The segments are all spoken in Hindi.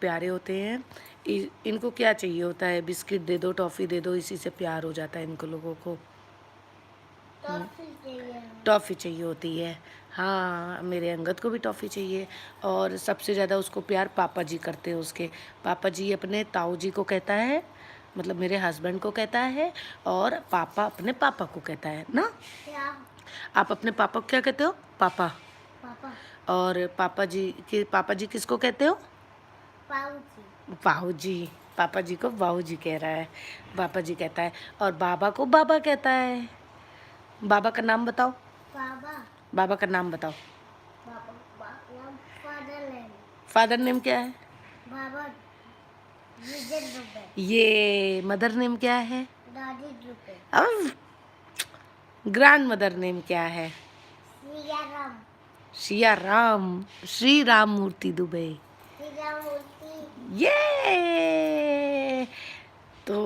प्यारे होते हैं। इनको क्या चाहिए होता है, बिस्किट दे दो, टॉफ़ी दे दो, इसी से प्यार हो जाता है इनको लोगों को। टॉफ़ी चाहिए होती है। हाँ, मेरे अंगद को भी टॉफ़ी चाहिए। और सबसे ज़्यादा उसको प्यार पापा जी करते हैं उसके। पापा जी अपने ताऊ जी को कहता है, मतलब मेरे हस्बैंड को कहता है, और पापा अपने पापा को कहता है ना। क्या? आप अपने पापा को क्या कहते हो? पापा। पापा। और पापा जी किसको कहते हो? बाबू जी। पापा जी को बाबू जी कह रहा है, पापा जी कहता है। और बाबा को बाबा कहता है। बाबा का नाम बताओ। बाबा का नाम बताओ। फादर नेम क्या है? बाबा ये मदर नेम क्या है? दादी दुबे। अब ग्रैंड मदर नेम क्या है? सियाराम। सिया राम। श्री राम मूर्ति दुबे। ये तो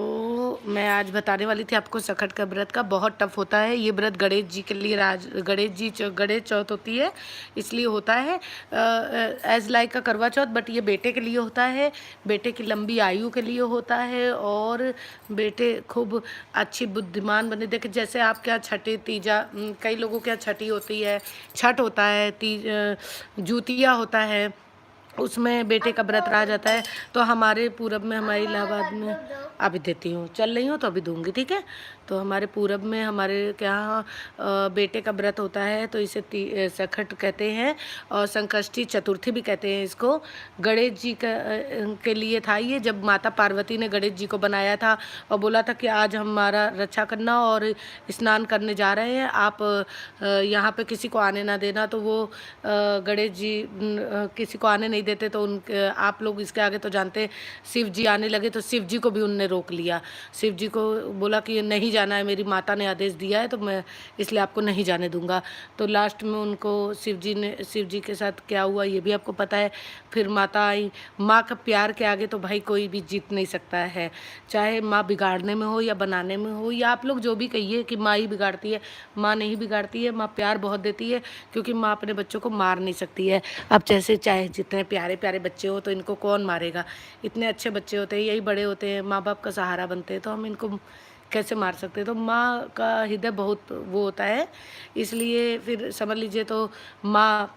मैं आज बताने वाली थी आपको सखट का व्रत का। बहुत टफ होता है ये व्रत। गणेश जी के लिए गणेश चौथ होती है, इसलिए होता है एज लाइक का करवा चौथ, बट ये बेटे के लिए होता है, बेटे की लंबी आयु के लिए होता है, और बेटे खूब अच्छी बुद्धिमान बने। देखिए जैसे आप क्या छठे तीजा, कई लोगों के यहाँ छठी होती है, छठ होता है, जूतिया होता है, उसमें बेटे का व्रत रहा जाता है। तो हमारे पूरब में, हमारे इलाहाबाद में, अभी देती हूँ, चल रही हूँ तो अभी दूंगी, ठीक है। तो हमारे पूरब में, हमारे यहाँ बेटे का व्रत होता है, तो इसे सखट कहते हैं, और संकष्टी चतुर्थी भी कहते हैं इसको। गणेश जी के लिए था ये, जब माता पार्वती ने गणेश जी को बनाया था और बोला था कि आज हमारा रक्षा करना और स्नान करने जा रहे हैं, आप यहाँ पे किसी को आने ना देना। तो वो गणेश जी किसी को आने नहीं देते, तो आप लोग इसके आगे तो जानते हैं, शिव जी आने लगे तो शिव जी को भी उनने रोक लिया। शिव जी को बोला कि नहीं जाना है, मेरी माता ने आदेश दिया है, तो मैं इसलिए आपको नहीं जाने दूंगा। तो लास्ट में उनको शिव जी के साथ क्या हुआ ये भी आपको पता है। फिर माता आई। माँ का प्यार के आगे तो भाई कोई भी जीत नहीं सकता है, चाहे माँ बिगाड़ने में हो या बनाने में हो, या आप लोग जो भी कहिए कि माँ ही बिगाड़ती है, माँ नहीं बिगाड़ती है। माँ प्यार बहुत देती है, क्योंकि माँ अपने बच्चों को मार नहीं सकती है। अब जैसे चाहे जितने प्यारे प्यारे बच्चे हो, तो इनको कौन मारेगा? इतने अच्छे बच्चे होते हैं, यही बड़े होते हैं, माँ बाप का सहारा बनते हैं, तो हम इनको कैसे मार सकते हैं? तो माँ का हृदय बहुत वो होता है, इसलिए फिर समझ लीजिए। तो माँ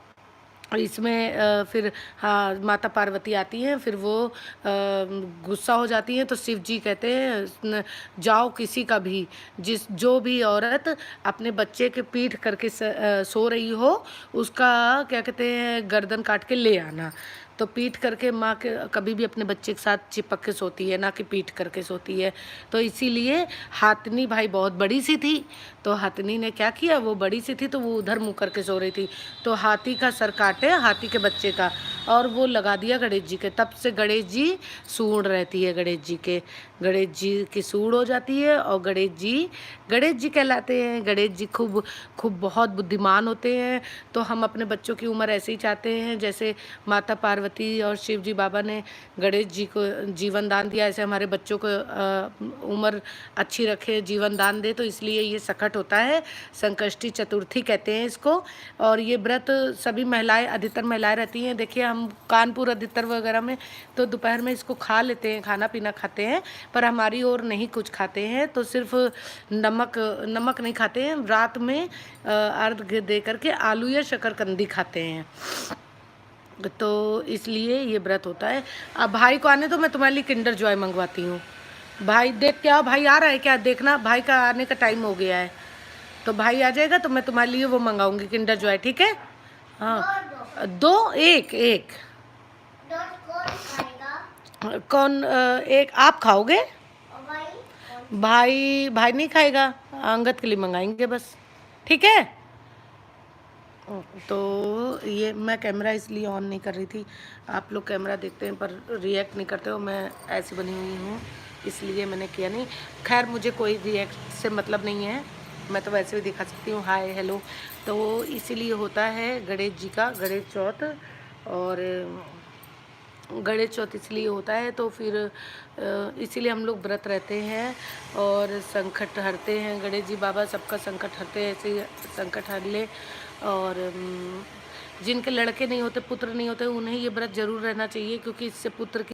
इसमें फिर हाँ, माता पार्वती आती हैं, फिर वो गुस्सा हो जाती हैं, तो शिव जी कहते हैं जाओ किसी का भी, जो भी औरत अपने बच्चे के पीठ करके सो रही हो, उसका क्या कहते हैं, गर्दन काट के ले आना। तो पीठ करके माँ के कभी भी अपने बच्चे के साथ चिपक के सोती है, ना कि पीठ करके सोती है। तो इसीलिए हाथनी भाई बहुत बड़ी सी थी, तो हाथनी ने क्या किया, वो बड़ी सी थी तो वो उधर मुँह करके सो रही थी, तो हाथी का सर काटे हाथी के बच्चे का, और वो लगा दिया गणेश जी के। तब से गणेश जी सूंड रहती है, गणेश जी की सूंड हो जाती है, और गणेश जी कहलाते हैं। गणेश जी खूब खूब बहुत बुद्धिमान होते हैं। तो हम अपने बच्चों की उम्र ऐसे ही चाहते हैं, जैसे माता पार्वती और शिव जी बाबा ने गणेश जी को जीवन दान दिया, ऐसे हमारे बच्चों को उम्र अच्छी रखे, जीवन दान दे। तो इसलिए ये सखट होता है, संकष्टी चतुर्थी कहते हैं इसको। और ये व्रत सभी महिलाएं, अधिकतर महिलाएं रहती हैं। देखिए हम कानपुर अधिकतर वगैरह में तो दोपहर में इसको खा लेते हैं, खाना पीना खाते हैं, पर हमारी ओर नहीं कुछ खाते हैं, तो सिर्फ नमक नहीं खाते हैं। रात में अर्घ दे करके आलू या शकरकंदी खाते हैं, तो इसलिए ये व्रत होता है। अब भाई को आने दो, मैं तुम्हारे लिए किंडर जॉय मंगवाती हूँ। भाई देख के आओ, भाई आ रहा है क्या, देखना, भाई का आने का टाइम हो गया है, तो भाई आ जाएगा तो मैं तुम्हारे लिए वो मंगाऊंगी किंडर जॉय, ठीक है। हाँ, दो, एक एक कौन एक आप खाओगे? भाई भाई नहीं खाएगा, अंगद के लिए मंगाएंगे बस, ठीक है। तो ये मैं कैमरा इसलिए ऑन नहीं कर रही थी, आप लोग कैमरा देखते हैं पर रिएक्ट नहीं करते हो, मैं ऐसी बनी हुई हूँ इसलिए मैंने किया नहीं। खैर मुझे कोई रिएक्ट से मतलब नहीं है, मैं तो वैसे भी दिखा सकती हूँ हाय हेलो। तो इसीलिए होता है गणेश जी का गणेश चौथ, और गणेश चौथ इसलिए होता है, तो फिर इसीलिए हम लोग व्रत रहते हैं और संकट हरते हैं। गणेश जी बाबा सबका संकट हरते हैं, ऐसे संकट हर ले। और जिनके लड़के नहीं होते, पुत्र नहीं होते, उन्हें ये व्रत ज़रूर रहना चाहिए, क्योंकि इससे पुत्र की